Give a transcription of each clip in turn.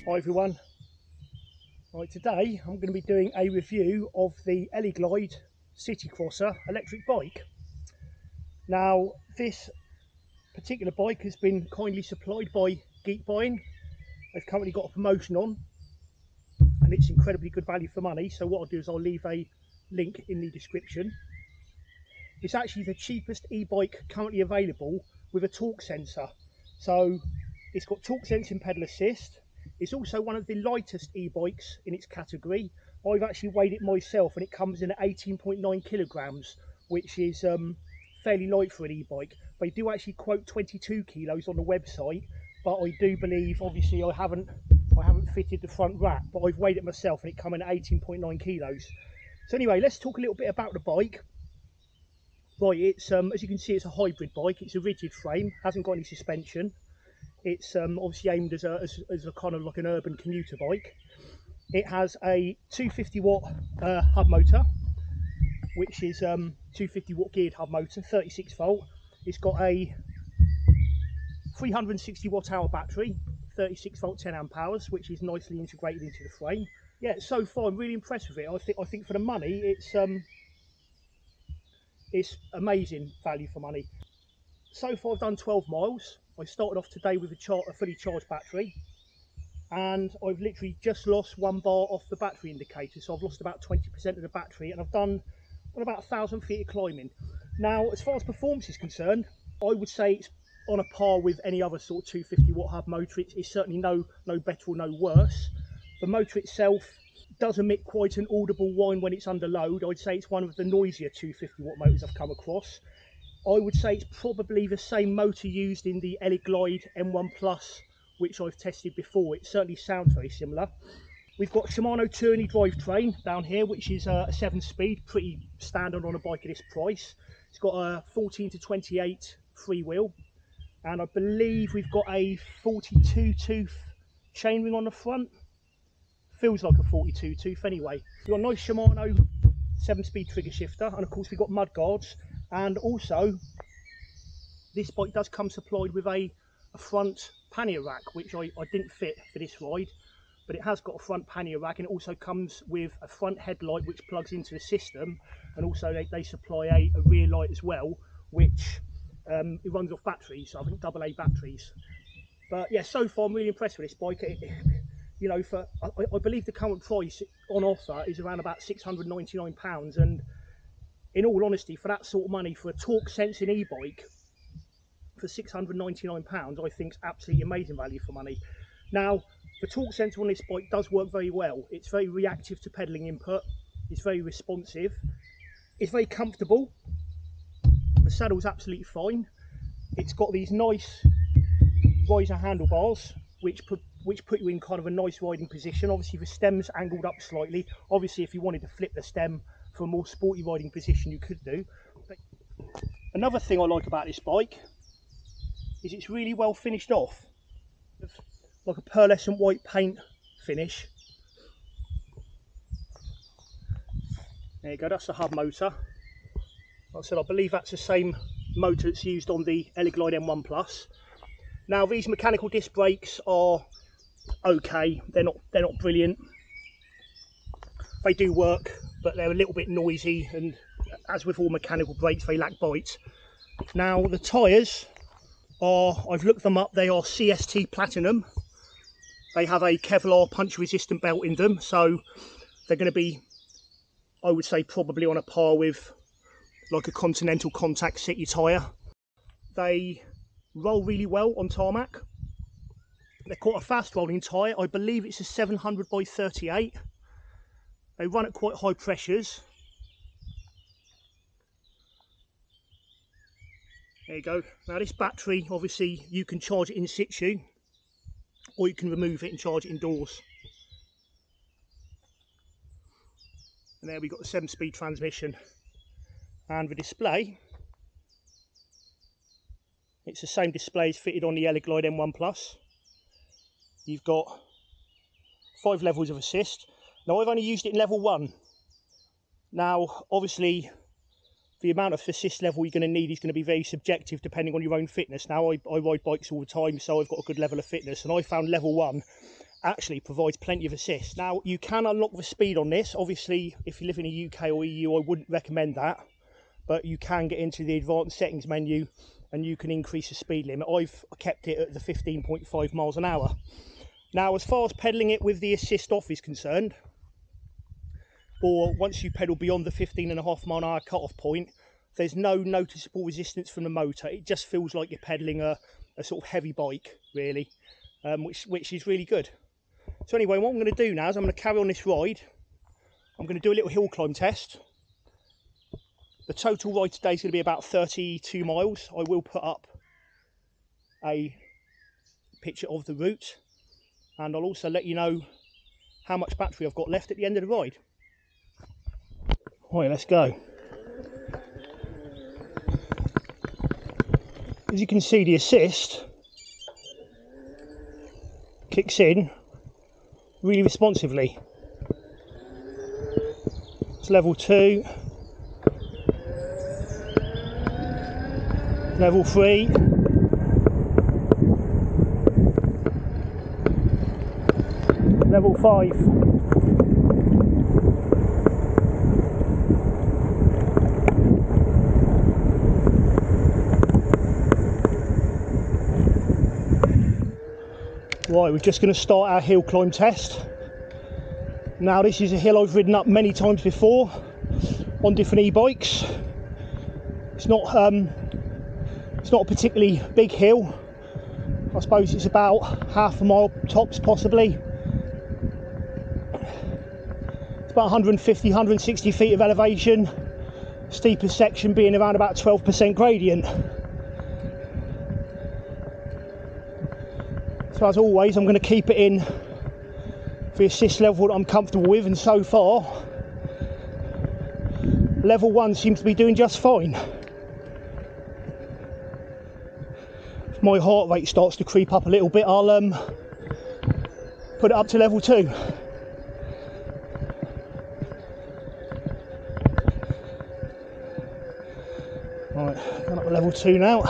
Hi everyone. Right, today I'm going to be doing a review of the Eleglide Citycrosser electric bike. Now, this particular bike has been kindly supplied by Geek Buying. They've currently got a promotion on and it's incredibly good value for money, so what I'll do is I'll leave a link in the description. It's actually the cheapest e-bike currently available with a torque sensor. So it's got torque sensing pedal assist. It's also one of the lightest e-bikes in its category. I've actually weighed it myself and it comes in at 18.9 kilograms, which is fairly light for an e-bike. They do actually quote 22 kilos on the website, but I do believe, obviously I haven't fitted the front rack, but I've weighed it myself and it comes in at 18.9 kilos. So anyway, let's talk a little bit about the bike. Right, it's as you can see, it's a hybrid bike. It's a rigid frame, hasn't got any suspension. It's obviously aimed as a kind of like an urban commuter bike. It has a 250 watt hub motor, which is 250 watt geared hub motor, 36 volt. It's got a 360 watt hour battery, 36 volt 10 amp hours, which is nicely integrated into the frame. Yeah, so far I'm really impressed with it. I think for the money it's amazing value for money. So far I've done 12 miles. I started off today with a fully charged battery, and I've literally just lost 1 bar off the battery indicator, so I've lost about 20% of the battery, and I've done about 1,000 feet of climbing. Now, as far as performance is concerned, I would say it's on a par with any other sort of 250 watt hub motor. It's certainly no better or no worse. The motor itself does emit quite an audible whine when it's under load. I'd say it's one of the noisier 250 watt motors I've come across. I would say it's probably the same motor used in the Eleglide M1 Plus, which I've tested before. It certainly sounds very similar. We've got Shimano Tourney drivetrain down here, which is a 7-speed, pretty standard on a bike at this price. It's got a 14 to 28 freewheel, and I believe we've got a 42 tooth chainring on the front. Feels like a 42 tooth anyway. We've got a nice Shimano 7-speed trigger shifter, and of course we've got mud guards, and also this bike does come supplied with a front pannier rack, which I didn't fit for this ride, but it has got a front pannier rack, and it also comes with a front headlight which plugs into the system, and also they supply a rear light as well, which it runs off batteries, so I think AA batteries. But yeah, so far I'm really impressed with this bike. You know, for I believe the current price on offer is around about £699, and in all honesty, for that sort of money, for a torque sensing e-bike for £699, I think is absolutely amazing value for money. Now, the torque sensor on this bike does work very well. It's very reactive to pedalling input. It's very responsive. It's very comfortable. The saddle's absolutely fine. It's got these nice riser handlebars, which put you in kind of a nice riding position. Obviously the stem's angled up slightly. Obviously if you wanted to flip the stem for a more sporty riding position, you could do. But another thing I like about this bike is it's really well finished off, like a pearlescent white paint finish. There you go, that's the hub motor. Like I said, I believe that's the same motor that's used on the Eleglide M1 Plus. Now these mechanical disc brakes are okay, they're not brilliant. They do work, but they're a little bit noisy, and as with all mechanical brakes, they lack bite. Now the tyres are, I've looked them up, they are CST Platinum. They have a Kevlar punch resistant belt in them, so they're going to be, I would say, probably on a par with like a Continental Contact City tyre. They roll really well on tarmac. They're quite a fast rolling tyre. I believe it's a 700 by 38. They run at quite high pressures. There you go. Now this battery, obviously you can charge it in situ, or you can remove it and charge it indoors. And there we've got the 7-speed transmission. And the display, it's the same display as fitted on the Eleglide M1 Plus. You've got 5 levels of assist. Now I've only used it in level 1. Now obviously the amount of assist level you're going to need is going to be very subjective depending on your own fitness. Now I ride bikes all the time, so I've got a good level of fitness, and I found level 1 actually provides plenty of assist. Now, you can unlock the speed on this. Obviously, if you live in the UK or EU, I wouldn't recommend that, but you can get into the advanced settings menu and you can increase the speed limit. I've kept it at the 15.5 miles an hour. Now, as far as pedaling it with the assist off is concerned, or once you pedal beyond the 15.5 mile an hour cut-off point, there's no noticeable resistance from the motor. It just feels like you're pedaling a sort of heavy bike, really, which is really good. So anyway, what I'm going to do now is I'm going to carry on this ride. I'm going to do a little hill climb test. The total ride today is going to be about 32 miles. I will put up a picture of the route, and I'll also let you know how much battery I've got left at the end of the ride. Right, let's go. As you can see, the assist kicks in really responsively. It's level 2, level 3, level 5. Right, we're just going to start our hill climb test. Now, this is a hill I've ridden up many times before on different e-bikes. It's not a particularly big hill. I suppose it's about half a mile tops, possibly. It's about 150, 160 feet of elevation. Steepest section being around about 12% gradient. So as always, I'm going to keep it in the assist level that I'm comfortable with, and so far level 1 seems to be doing just fine. If my heart rate starts to creep up a little bit, I'll put it up to level 2. Right, going up to level 2 now.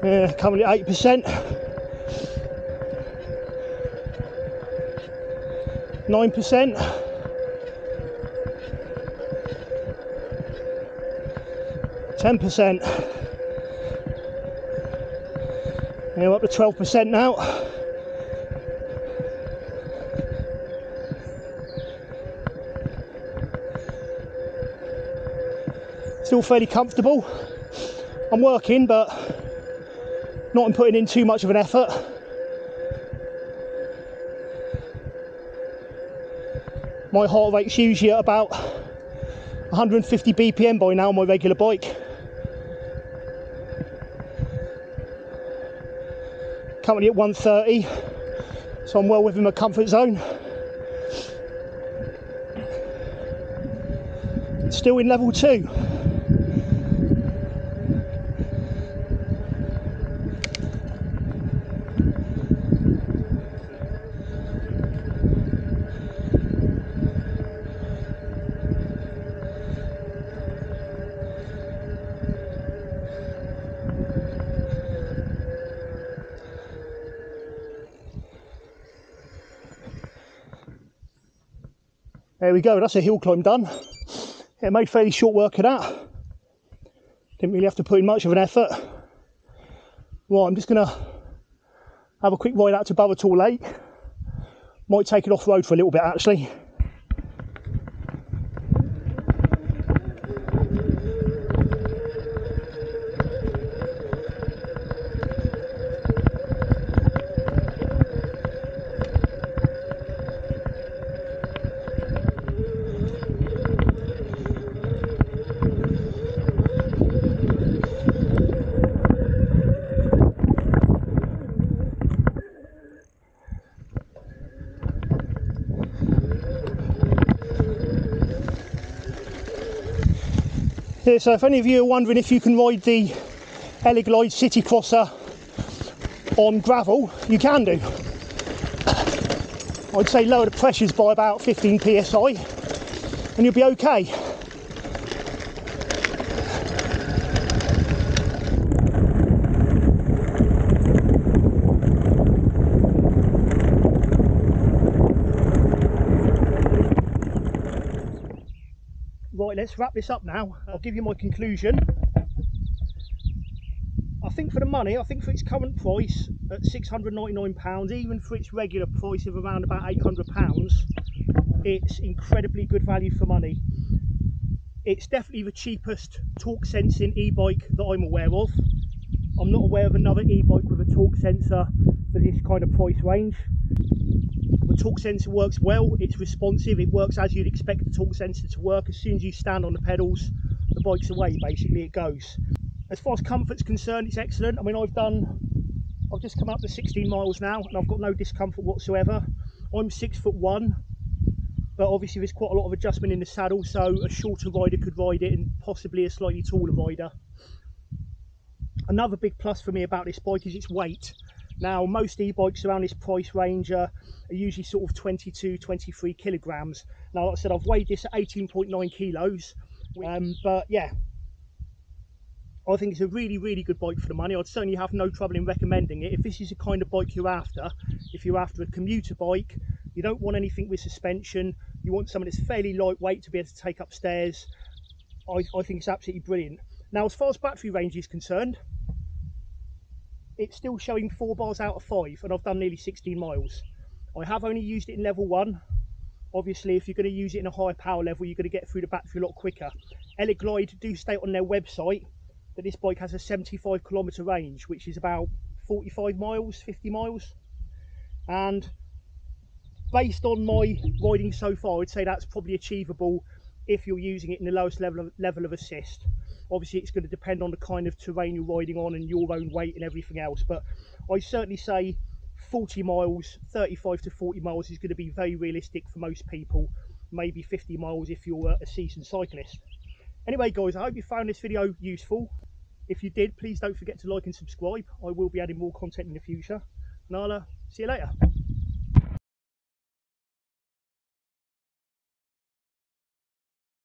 Yeah, currently at 8%, 9%, 10%. Yeah, we're up to 12% now. Still fairly comfortable. I'm working, but not in putting in too much of an effort. My heart rate's usually at about 150 BPM by now on my regular bike. Currently at 130, so I'm well within my comfort zone. Still in level 2. There we go, that's a hill climb done. It made fairly short work of that. Didn't really have to put in much of an effort. Right, I'm just gonna have a quick ride out to Burrator Lake. Might take it off road for a little bit actually. Yeah, so if any of you are wondering if you can ride the Eleglide Citycrosser on gravel, you can do. I'd say lower the pressures by about 15 psi and you'll be okay. Right, let's wrap this up now. I'll give you my conclusion. I think for the money, I think for its current price at £699, even for its regular price of around about £800, it's incredibly good value for money. It's definitely the cheapest torque sensing e-bike that I'm aware of. I'm not aware of another e-bike with a torque sensor for this kind of price range. The torque sensor works well, it's responsive, it works as you'd expect the torque sensor to work. As soon as you stand on the pedals, the bike's away, basically it goes. As far as comfort's concerned, it's excellent. I mean, I've just come up to 16 miles now and I've got no discomfort whatsoever. I'm 6'1", but obviously there's quite a lot of adjustment in the saddle, so a shorter rider could ride it and possibly a slightly taller rider. Another big plus for me about this bike is its weight. Now, most e-bikes around this price range are usually sort of 22, 23 kilograms. Now, like I said, I've weighed this at 18.9 kilos, but yeah, I think it's a really, really good bike for the money. I'd certainly have no trouble in recommending it. If this is the kind of bike you're after, if you're after a commuter bike, you don't want anything with suspension, you want something that's fairly lightweight to be able to take upstairs, I think it's absolutely brilliant. Now, as far as battery range is concerned, it's still showing 4 bars out of 5 and I've done nearly 16 miles. I have only used it in level 1. Obviously, if you're going to use it in a higher power level, you're going to get through the battery a lot quicker. Eleglide do state on their website that this bike has a 75 kilometre range, which is about 45 miles, 50 miles. And based on my riding so far, I'd say that's probably achievable if you're using it in the lowest level of assist. Obviously, it's going to depend on the kind of terrain you're riding on and your own weight and everything else, but I certainly say 40 miles, 35 to 40 miles is going to be very realistic for most people. Maybe 50 miles if you're a seasoned cyclist. Anyway guys, I hope you found this video useful. If you did, please don't forget to like and subscribe. I will be adding more content in the future, and I'll see you later.